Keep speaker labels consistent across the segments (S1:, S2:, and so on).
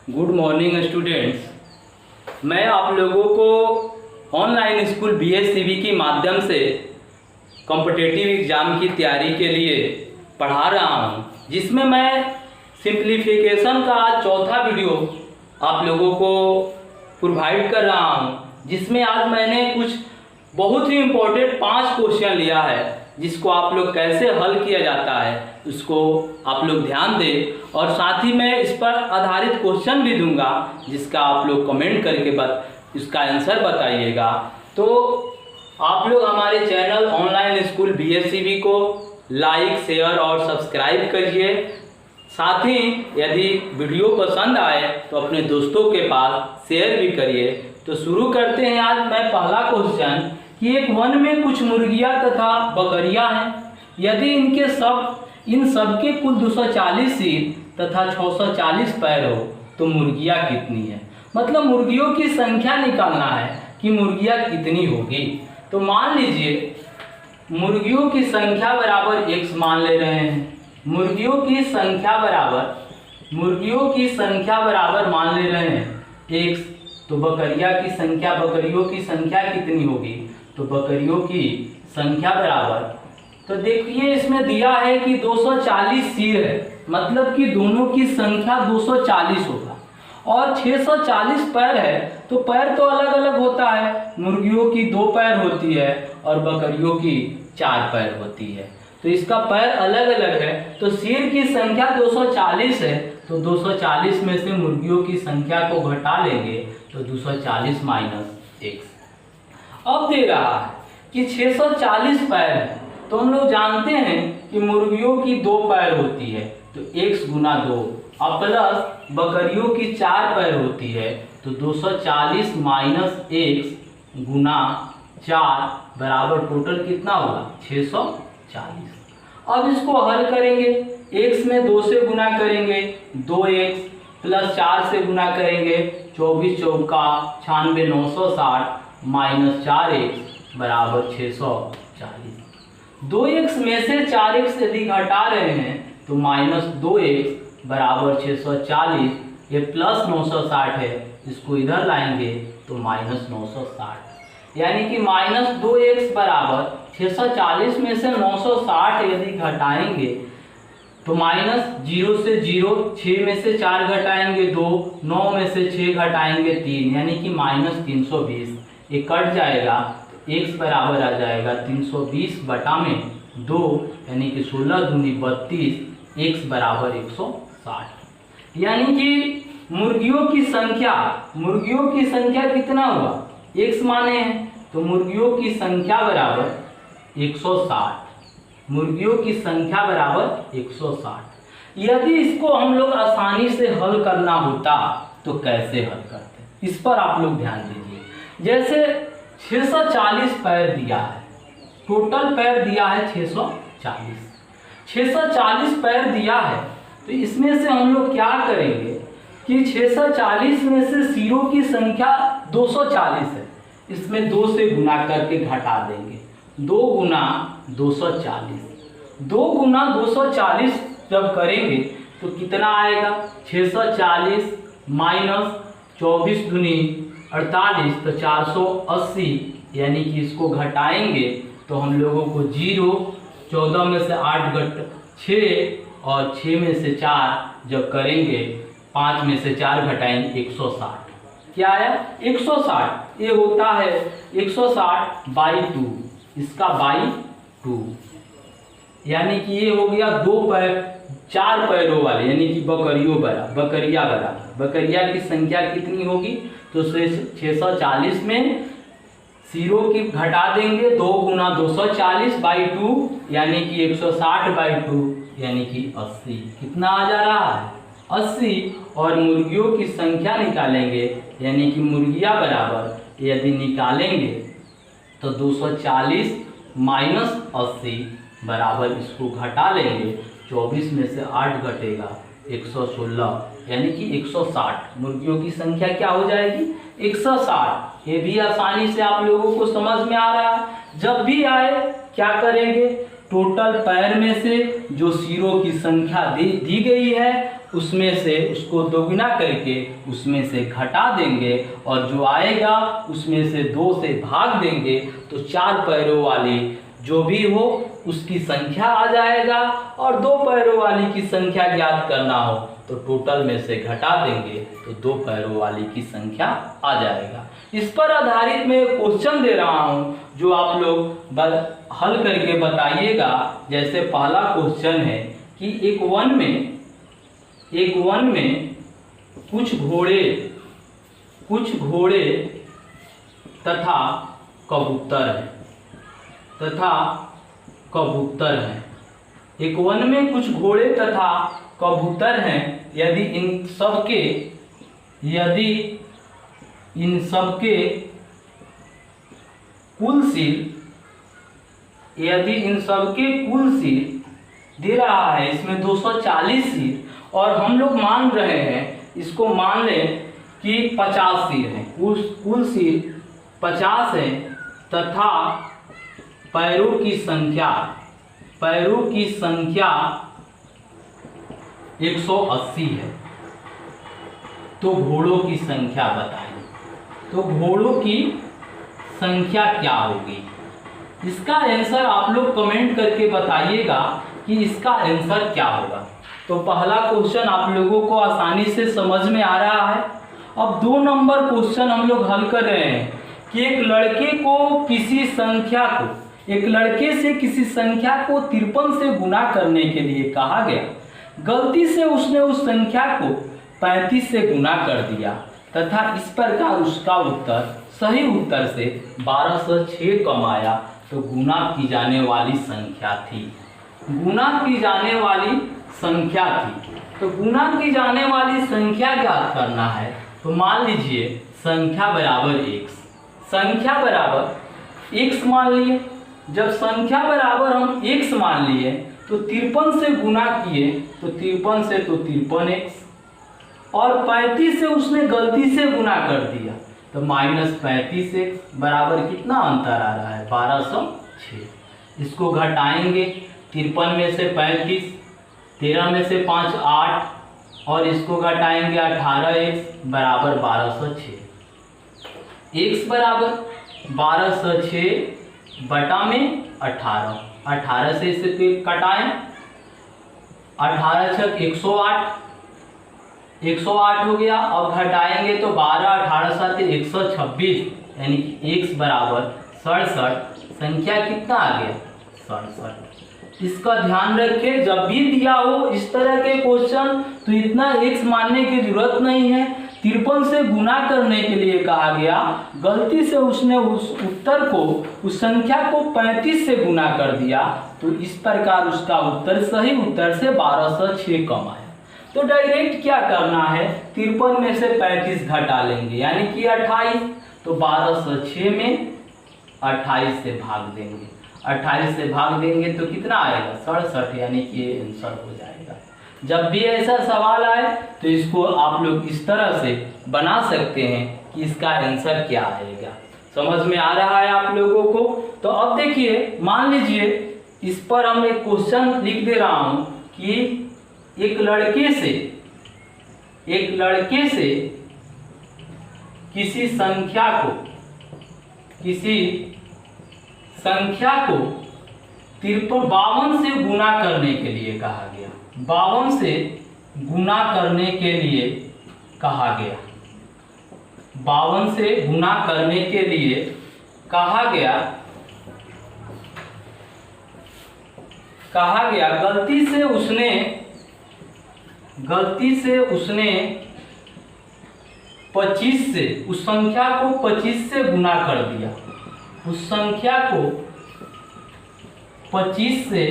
S1: Good morning students. मैं आप लोगों को ऑनलाइन स्कूल BSCB के माध्यम से कॉम्पिटिटिव एग्ज़ाम की तैयारी के लिए पढ़ा रहा हूं, जिसमें मैं सिंप्लीफिकेशन का आज चौथा वीडियो आप लोगों को प्रोवाइड कर रहा हूं, जिसमें आज मैंने कुछ बहुत ही इम्पोर्टेंट 5 क्वेश्चन लिया है, जिसको आप लोग कैसे हल किया जाता है उसको आप लोग ध्यान दें। और साथ ही मैं इस पर आधारित क्वेश्चन भी दूंगा, जिसका आप लोग कमेंट करके इसका आंसर बताइएगा। तो आप लोग हमारे चैनल ऑनलाइन स्कूल BSCB को लाइक, शेयर और सब्सक्राइब करिए। साथ ही यदि वीडियो पसंद आए तो अपने दोस्तों के पास शेयर भी करिए। तो शुरू करते हैं। आज मैं पहला क्वेश्चन कि एक वन में कुछ मुर्गियां तथा बकरियां हैं। यदि इन सब के कुल 240 सिर तथा 640 पैर हो तो मुर्गियां कितनी है? मतलब मुर्गियों की संख्या निकालना है कि मुर्गियां कितनी होगी। तो मान लीजिए मुर्गियों की संख्या बराबर x मान ले रहे हैं। मुर्गियों की संख्या बराबर मान ले रहे हैं x। तो बकरियों की संख्या कितनी होगी? तो बकरियों की संख्या बराबर, तो देखिए इसमें दिया है कि 240 सिर है, मतलब कि दोनों की संख्या 240 होगा। और 640 पैर है, तो पैर तो अलग अलग होता है। मुर्गियों की 2 पैर होती है और बकरियों की 4 पैर होती है, तो इसका पैर अलग अलग है। तो सिर की संख्या 240 है, तो 240 में से मुर्गियों की संख्या को घटा लेंगे तो 240 माइनस x। अब दे रहा है कि 640 पैर है, तो हम लोग जानते हैं कि मुर्गियों की 2 पैर होती है, तो x गुना 2, अब प्लस बकरियों की 4 पैर होती है, तो 240 माइनस x गुना 4 बराबर टोटल कितना होगा? 640। अब इसको हल करेंगे। x में 2 से गुना करेंगे 2x, प्लस 4 से गुना करेंगे 24 चौका 96 960 माइनस 4x बराबर 640। 2x में से 4x यदि घटा रहे हैं तो माइनस 2x बराबर 640। ये प्लस 960 है, इसको इधर लाएंगे तो माइनस 960, यानी कि माइनस 2x बराबर 640 में से 960 यदि घटाएंगे तो माइनस 0 से 0, 6 में से 4 घटाएंगे 2, 9 में से 6 घटाएंगे 3, यानी कि माइनस 320। ये कट जाएगा तो x बराबर आ जाएगा 320 बटा में 2, यानी कि 16 दूनी 32, x बराबर 160। यानी कि मुर्गियों की संख्या कितना हुआ? x माने हैं, तो मुर्गियों की संख्या बराबर 160। मुर्गियों की संख्या बराबर 160। यदि इसको हम लोग आसानी से हल करना होता तो कैसे हल करते, इस पर आप लोग ध्यान दीजिए। जैसे 640 पैर दिया है, टोटल पैर दिया है 640 पैर दिया है, तो इसमें से हम लोग क्या करेंगे कि 640 में से सिरों की संख्या 240 है, इसमें 2 से गुना करके घटा देंगे। 2 गुना 240 जब करेंगे तो कितना आएगा? 640 माइनस 24 दूनी 48, तो 480, यानी कि इसको घटाएंगे तो हम लोगों को 0, 14 में से 8 घट 6 और 6 में से 4 जब करेंगे 5 में से 4 घटाएंगे 160। क्या आया? 160। ये होता है 160 बाई 2, इसका बाई 2, यानी कि ये हो गया 2 पैर 4 पैरों वाले, यानी कि बकरिया की संख्या कितनी होगी? तो 640 में सिरों की घटा देंगे 2 गुना 240 बाई 2, यानी कि 160 बाई 2, यानी कि 80। कितना आ जा रहा है? 80। और मुर्गियों की संख्या निकालेंगे, यानी कि मुर्गियां बराबर यदि निकालेंगे तो 240 माइनस 80 बराबर इसको घटा लेंगे, 24 में से 8 घटेगा 116, यानी कि 160। मुर्गियों की संख्या क्या हो जाएगी? 160। ये भी आसानी से आप लोगों को समझ में आ रहा है। जब भी आए क्या करेंगे? टोटल पैर में से जो सिरों की संख्या दी गई है उसमें से उसको दोगुना करके उसमें से घटा देंगे और जो आएगा उसमें से 2 से भाग देंगे तो 4 पैरों वाली जो भी हो उसकी संख्या आ जाएगा, और 2 पैरों वाली की संख्या ज्ञात करना हो तो टोटल में से घटा देंगे तो 2 पैरों वाली की संख्या आ जाएगा। इस पर आधारित मैं एक क्वेश्चन दे रहा हूँ जो आप लोग हल करके बताइएगा। जैसे पहला क्वेश्चन है कि एक वन में कुछ घोड़े तथा कबूतर हैं। एक वन में कुछ घोड़े तथा कबूतर हैं। यदि इन सबके कुल सिर दे रहा है, इसमें 240 सिर, और हम लोग मान रहे हैं, इसको मान लें कि 50 सिर हैं, कुल सिर 50 है तथा पैरों की संख्या 180 है। तो घोड़ों की संख्या बताइए। तो घोड़ों की संख्या क्या होगी? इसका आंसर आप लोग कमेंट करके बताइएगा कि इसका आंसर क्या होगा। तो पहला क्वेश्चन आप लोगों को आसानी से समझ में आ रहा है। अब 2 नंबर क्वेश्चन हम लोग हल कर रहे हैं कि एक लड़के से किसी संख्या को 53 से गुना करने के लिए कहा गया। गलती से उसने उस संख्या को 35 से गुना कर दिया तथा इस प्रकार उसका उत्तर सही उत्तर से 1206 कम आया। तो गुना की जाने वाली संख्या थी। तो गुना की जाने वाली संख्या ज्ञात करना है। तो मान लीजिए संख्या बराबर x मान लिए। जब संख्या बराबर हम x मान लिए तो 53 से गुना किए तो 53 से तो 53x, और 35 से उसने गलती से गुना कर दिया तो -35x बराबर कितना अंतर आ रहा है? 1206। इसको घटाएंगे, 53 में से 35, 13 में से 5 8, और इसको घटाएंगे 18x बराबर 1206। x बराबर 1206 बटा में 18, 18 से इसे कटाएं, 18 छक 108 हो गया। अब घटाएंगे तो 12 18 7 126, यानी कि x बराबर 67। संख्या कितना आ गया? 67। इसका ध्यान रखें, जब भी दिया हो इस तरह के क्वेश्चन तो इतना x मानने की जरूरत नहीं है। 53 से गुना करने के लिए कहा गया, गलती से उसने उस संख्या को 35 से गुना कर दिया तो इस प्रकार उसका उत्तर सही उत्तर से 1206 कम आया। तो डायरेक्ट क्या करना है, 53 में से 35 घटा लेंगे यानी कि 28, तो 1206 में 28 से भाग देंगे। 28 से भाग देंगे तो कितना आएगा? 67, यानी कि ये आंसर हो जाएगा। जब भी ऐसा सवाल आए तो इसको आप लोग इस तरह से बना सकते हैं कि इसका आंसर क्या आएगा। समझ में आ रहा है आप लोगों को? तो अब देखिए, मान लीजिए इस पर हम एक क्वेश्चन लिख दे रहा हूं कि एक लड़के से किसी संख्या को 52 से गुना करने के लिए कहा गया। 52 से गुना करने के लिए कहा गया। 52 से गुना करने के लिए कहा गया गलती से उसने 25 से उस संख्या को 25 से गुना कर दिया। उस संख्या को 25 से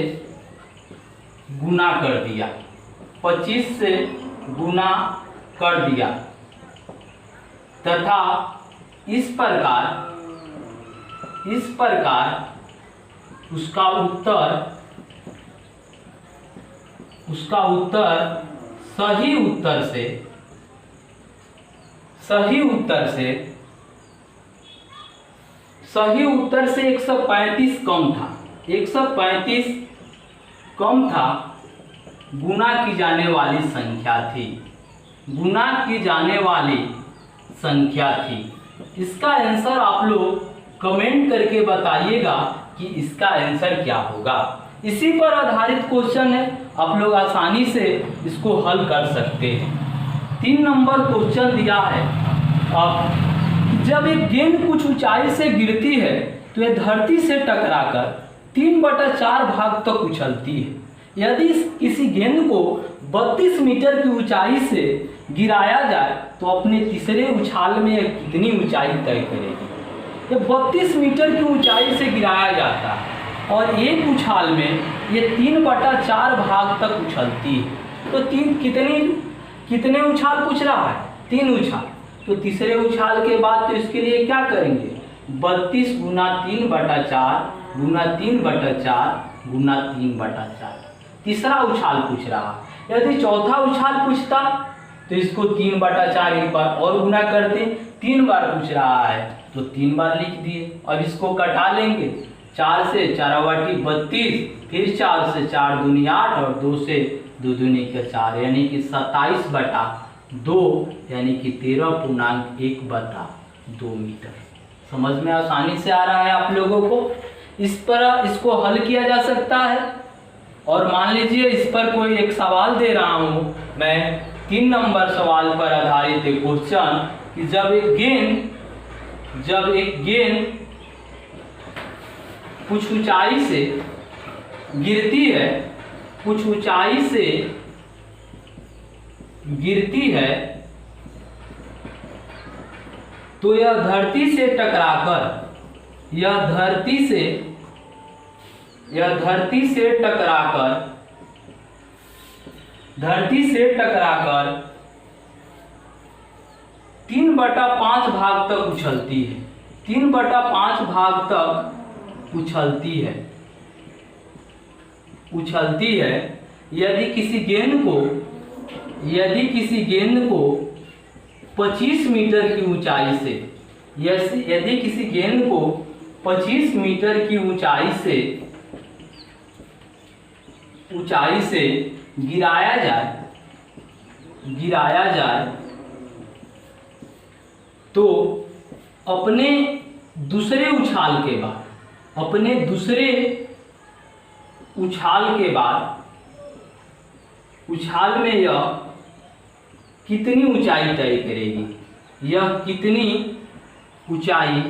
S1: गुना कर दिया। 25 से गुना कर दिया तथा इस प्रकार उसका उत्तर सही उत्तर से 135 कम था। 135 कम था गुना की जाने वाली संख्या थी, गुना की जाने वाली संख्या थी। इसका आंसर आप लोग कमेंट करके बताइएगा कि इसका आंसर क्या होगा। इसी पर आधारित क्वेश्चन है, आप लोग आसानी से इसको हल कर सकते हैं। 3 नंबर क्वेश्चन दिया है, अब जब एक गेंद कुछ ऊंचाई से गिरती है तो यह धरती से टकराकर 3/4 भाग तक उछलती है। यदि किसी गेंद को 32 मीटर की ऊंचाई से गिराया जाए तो अपने तीसरे उछाल में यह कितनी ऊंचाई तय करेगी। यह 32 मीटर की ऊंचाई से गिराया जाता है और एक उछाल में ये 3/4 भाग तक उछलती है। तो कितने उछाल पूछ रहा है? 3 उछाल। तो तीसरे उछाल के बाद तो इसके लिए क्या करेंगे? 32 गुना 3/4 गुना 3/4 गुना 3/4। तीसरा उछाल पूछ रहा है। यदि चौथा उछाल पूछता तो इसको 3/4 एक बार और गुना करते। 3 बार पूछ रहा है तो 3 बार लिख दिए। अब इसको कटा लेंगे, 4 से 4 32, फिर 4 से 4 दूनी 8 और 2 से 2 दूनी 4, यानी कि 27/2 यानी कि 13.1/2 मीटर। समझ में आसानी से आ रहा है आप लोगों को? इस पर इसको हल किया जा सकता है। और मान लीजिए इस पर कोई एक सवाल दे रहा हूँ मैं, 3 नंबर सवाल पर आधारित एक क्वेश्चन कि जब एक गेंद कुछ ऊंचाई से गिरती है, कुछ ऊंचाई से गिरती है तो यह धरती से टकराकर 3/5 भाग तक उछलती है। 3/5 भाग तक उछलती है। यदि किसी गेंद को 25 मीटर की ऊंचाई से, यदि किसी गेंद को 25 मीटर की ऊंचाई से गिराया जाए तो अपने दूसरे उछाल में यह कितनी ऊंचाई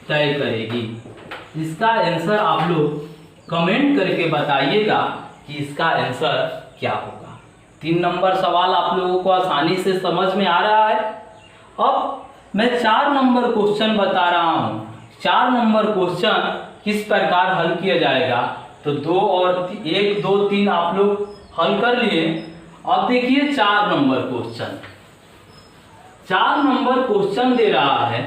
S1: तय करेगी? इसका आंसर आप लोग कमेंट करके बताइएगा कि इसका आंसर क्या होगा। 3 नंबर सवाल आप लोगों को आसानी से समझ में आ रहा है। अब मैं 4 नंबर क्वेश्चन बता रहा हूँ। 4 नंबर क्वेश्चन किस प्रकार हल किया जाएगा, तो 2 और 1 2 3 आप लोग हल कर लिए। अब देखिए 4 नंबर क्वेश्चन। 4 नंबर क्वेश्चन दे रहा है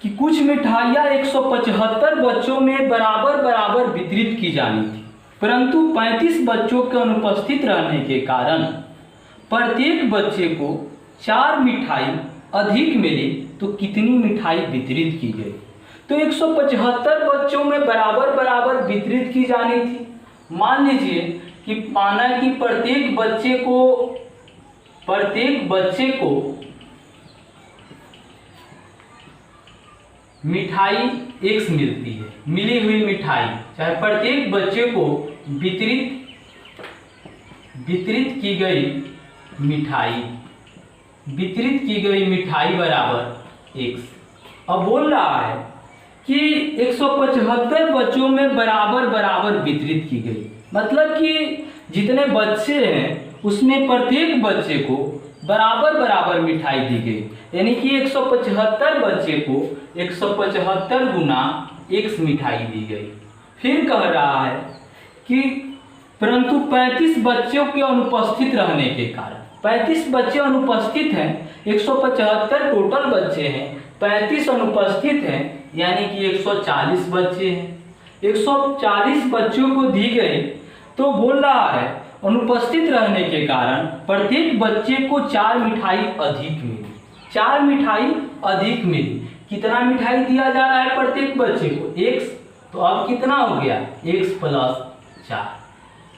S1: कि कुछ मिठाइयाँ 175 बच्चों में बराबर वितरित की जानी थी, परंतु 35 बच्चों के अनुपस्थित रहने के कारण प्रत्येक बच्चे को 4 मिठाई अधिक मिली, तो कितनी मिठाई वितरित की गई? तो 175 बच्चों में बराबर वितरित की जानी थी। मान लीजिए कि माना कि प्रत्येक बच्चे को मिठाई X मिलती है, मिली हुई मिठाई, चाहे प्रत्येक बच्चे को वितरित की गई मिठाई बराबर X। अब बोल रहा है कि 175 बच्चों में बराबर वितरित की गई, मतलब कि जितने बच्चे हैं उसमें प्रत्येक बच्चे को बराबर मिठाई दी गई, यानी कि 175 बच्चे को 175 गुना X मिठाई दी गई। फिर कह रहा है कि परंतु 35 बच्चों के अनुपस्थित रहने के कारण, 35 बच्चे अनुपस्थित हैं, 175 टोटल बच्चे हैं, 35 अनुपस्थित हैं, यानी कि 140 बच्चे हैं। 140 बच्चों को दी गई, तो बोल रहा है अनुपस्थित रहने के कारण प्रत्येक बच्चे को 4 मिठाई अधिक मिली। 4 मिठाई अधिक मिली, कितना मिठाई दिया जा रहा है प्रत्येक बच्चे को? x। तो अब कितना हो गया? x + 4।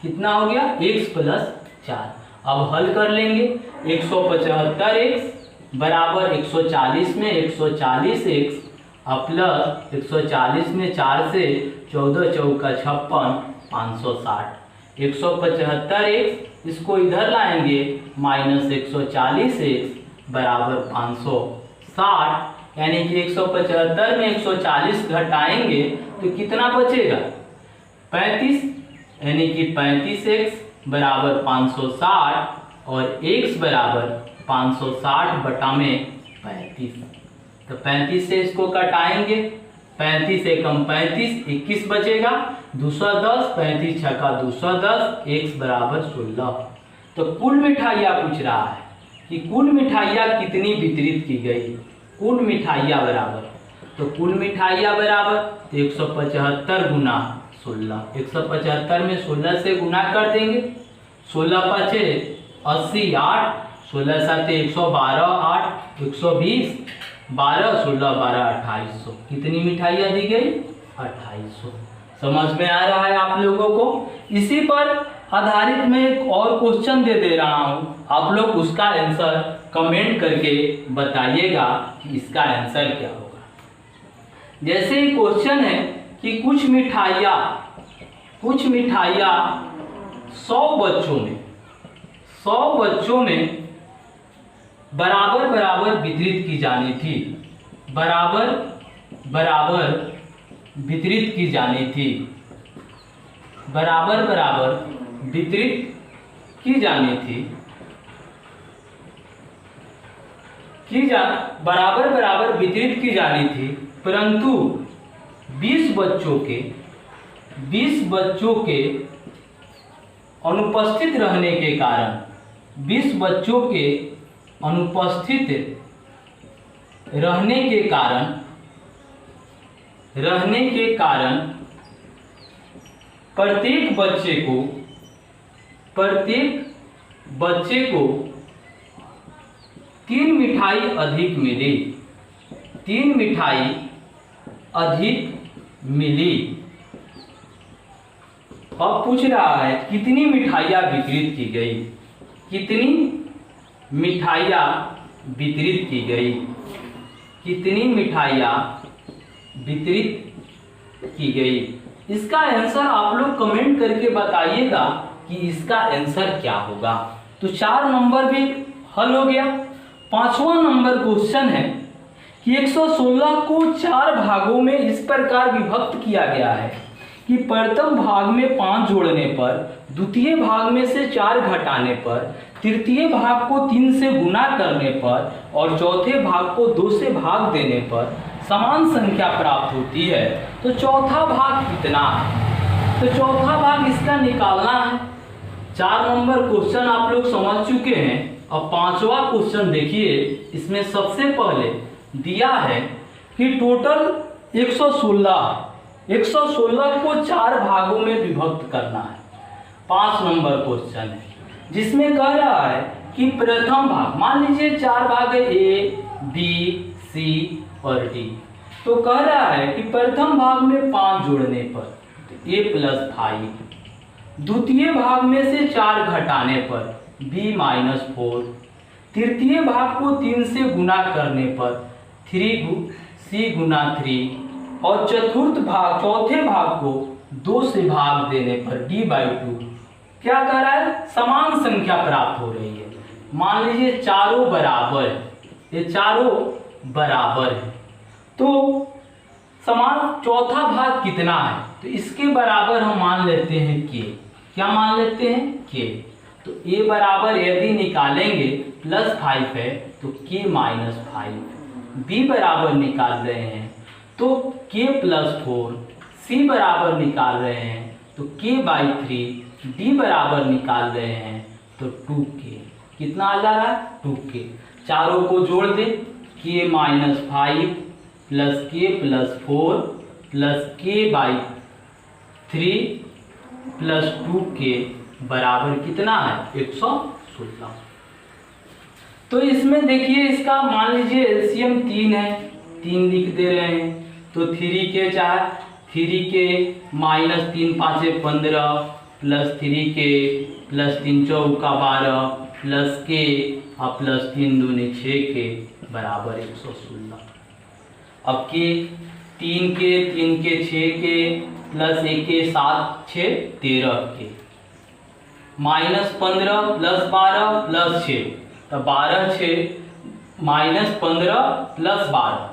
S1: कितना हो गया? x + 4। अब हल कर लेंगे। 175x बराबर 140 में 140x प्लस 140 में 4 से 14 चौका 56 560। 175x इसको इधर लाएंगे माइनस 140x बराबर 560, यानी कि 175 में 140 घटाएंगे तो कितना बचेगा? 35, यानी कि 35x बराबर 560 और x बराबर 560 बटा में 35। तो 35 से इसको कटाएंगे, 35 एकम 35, 21 बचेगा, 210, 35 छक्का 210, x बराबर 16। तो कुल मिठाइयाँ पूछ रहा है कि कुल मिठाइयाँ कितनी वितरित की गई? कुल मिठाइयाँ बराबर, तो कुल मिठाइयाँ बराबर 175 गुना 16। 175 में 16 से गुना कर देंगे, 16 पचे 80, 8, 16 साते 112, 8 120, 12 16 12 2800। कितनी मिठाइयाँ दी गई? 2800। समझ में आ रहा है आप लोगों को? इसी पर आधारित मैं एक और क्वेश्चन दे दे रहा हूँ, आप लोग उसका आंसर कमेंट करके बताइएगा कि इसका आंसर क्या होगा। जैसे ही क्वेश्चन है कि कुछ मिठाइयाँ 100 बच्चों में बराबर बराबर वितरित की जानी थी। बराबर वितरित की जानी थी। बराबर वितरित की जानी थी। बराबर वितरित की जानी थी, परंतु 20 बच्चों के अनुपस्थित रहने के कारण 20 बच्चों के अनुपस्थित रहने के कारण प्रत्येक बच्चे को 3 मिठाई अधिक मिली। 3 मिठाई अधिक मिली। अब पूछ रहा है कितनी मिठाइयाँ वितरित की गई? कितनी मिठाइयाँ वितरित की गई? कितनी मिठाइयाँ वितरित की गई? इसका आंसर आप लोग कमेंट करके बताइएगा कि इसका आंसर क्या होगा। तो 4 नंबर भी हल हो गया। 5वां नंबर क्वेश्चन है कि 116 को 4 भागों में इस प्रकार विभक्त किया गया है कि प्रथम भाग में 5 जोड़ने पर, द्वितीय भाग में से 4 घटाने पर, तृतीय भाग को 3 से गुना करने पर और चौथे भाग को 2 से भाग देने पर समान संख्या प्राप्त होती है। तो चौथा भाग कितना है? तो चौथा भाग इसका निकालना है। 4 नंबर क्वेश्चन आप लोग समझ चुके हैं। अब 5वां क्वेश्चन देखिए, इसमें सबसे पहले दिया है कि टोटल 116 को 4 भागों में विभक्त करना है। 5 नंबर क्वेश्चन है जिसमें कह रहा है कि प्रथम भाग, मान लीजिए 4 भाग है ए, बी, सी और डी। तो कह रहा है कि प्रथम भाग में 5 जोड़ने पर तो a + 5, द्वितीय भाग में से 4 घटाने पर b - 4, तृतीय भाग को 3 से गुना करने पर c × 3 और चौथे भाग को 2 से भाग देने पर d/2। क्या कह रहा है? समान संख्या प्राप्त हो रही है। मान लीजिए चारों बराबर है, ये चारों बराबर है, तो समान चौथा भाग कितना है? तो इसके बराबर हम मान लेते हैं के। क्या मान लेते हैं? के। तो a बराबर यदि निकालेंगे +5 है तो k - 5, b बराबर निकाल रहे हैं तो k + 4, c बराबर निकाल रहे हैं तो k/3, d बराबर निकाल रहे हैं तो 2k। कितना आ जा रहा है? 2k। चारों को जोड़ दें, k - 5 + k + 4 + k/3 + 2k बराबर कितना है? 116। तो इसमें देखिए, इसका मान लीजिए एलसीएम 3 है, 3 लिख दे रहे हैं। तो 3 के 4, 3 के -3 5 15 प्लस 3 के प्लस 3 चौका 12 प्लस के और प्लस 3 दूनी 6 के बराबर 116। अब के 3 के 6 के प्लस 1 के 7 6 13 के -15 प्लस 12 प्लस 6, तो 12 6 -15 प्लस 12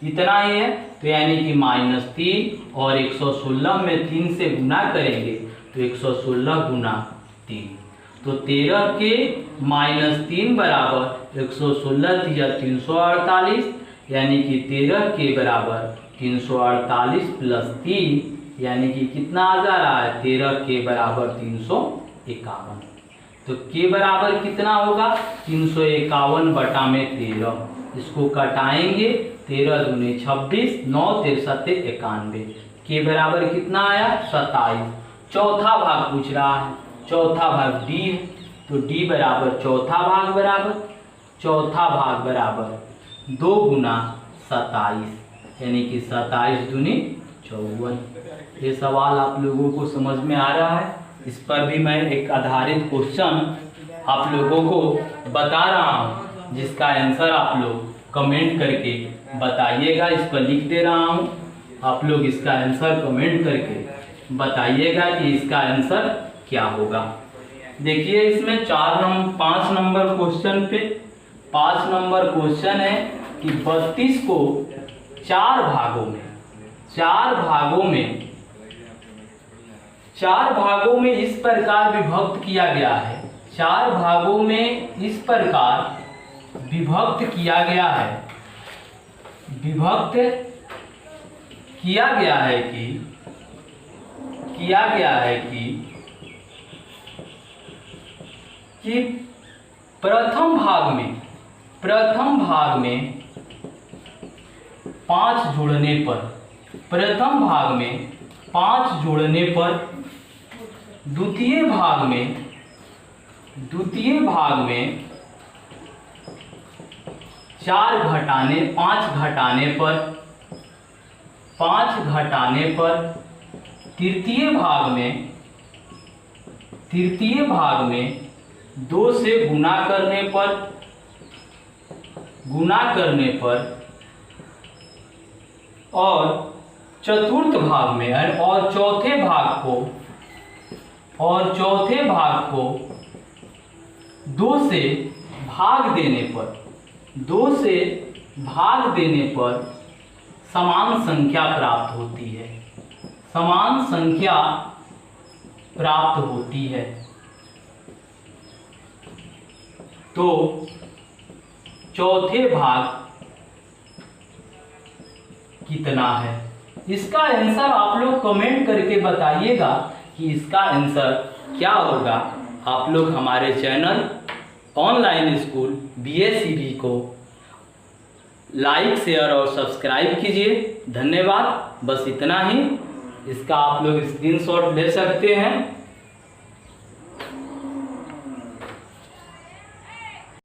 S1: इतना ही है। तो यानी कि -3 और 116 में 3 से गुना करेंगे तो 116 गुना 3, तो 13 के -3 बराबर 116 348, यानी कि 13 के बराबर 348 प्लस 3, यानी कि कितना आ जा रहा है 13 के बराबर 351। तो के बराबर कितना होगा 351 बटा में 13, इसको कटाएंगे 13 दूनी 26 9 63 91, के बराबर कितना आया 27। चौथा भाग पूछ रहा है, चौथा भाग डी है, तो डी बराबर चौथा भाग बराबर 2 गुना 27, यानी कि 27 दूनी 54। ये सवाल आप लोगों को समझ में आ रहा है। इस पर भी मैं एक आधारित क्वेश्चन आप लोगों को बता रहा हूँ, जिसका आंसर आप लोग कमेंट करके बताइएगा। इस पर लिख दे रहा हूँ, आप लोग इसका आंसर कमेंट करके बताइएगा कि इसका आंसर क्या होगा। देखिए इसमें 5 नंबर क्वेश्चन पे 5 नंबर क्वेश्चन है कि 32 को 4 भागों में इस प्रकार विभक्त किया गया है। 4 भागों में इस प्रकार विभक्त किया गया है कि प्रथम भाग में 5 जोड़ने पर द्वितीय भाग में 5 घटाने पर तृतीय भाग में 2 से गुना करने पर और चतुर्थ भाग में और चौथे भाग को 2 से भाग देने पर समान संख्या प्राप्त होती है। तो चौथे भाग कितना है, इसका आंसर आप लोग कमेंट करके बताइएगा कि इसका आंसर क्या होगा। आप लोग हमारे चैनल ऑनलाइन स्कूल BSCB को लाइक शेयर और सब्सक्राइब कीजिए। धन्यवाद। बस इतना ही। इसका आप लोग स्क्रीनशॉट ले सकते हैं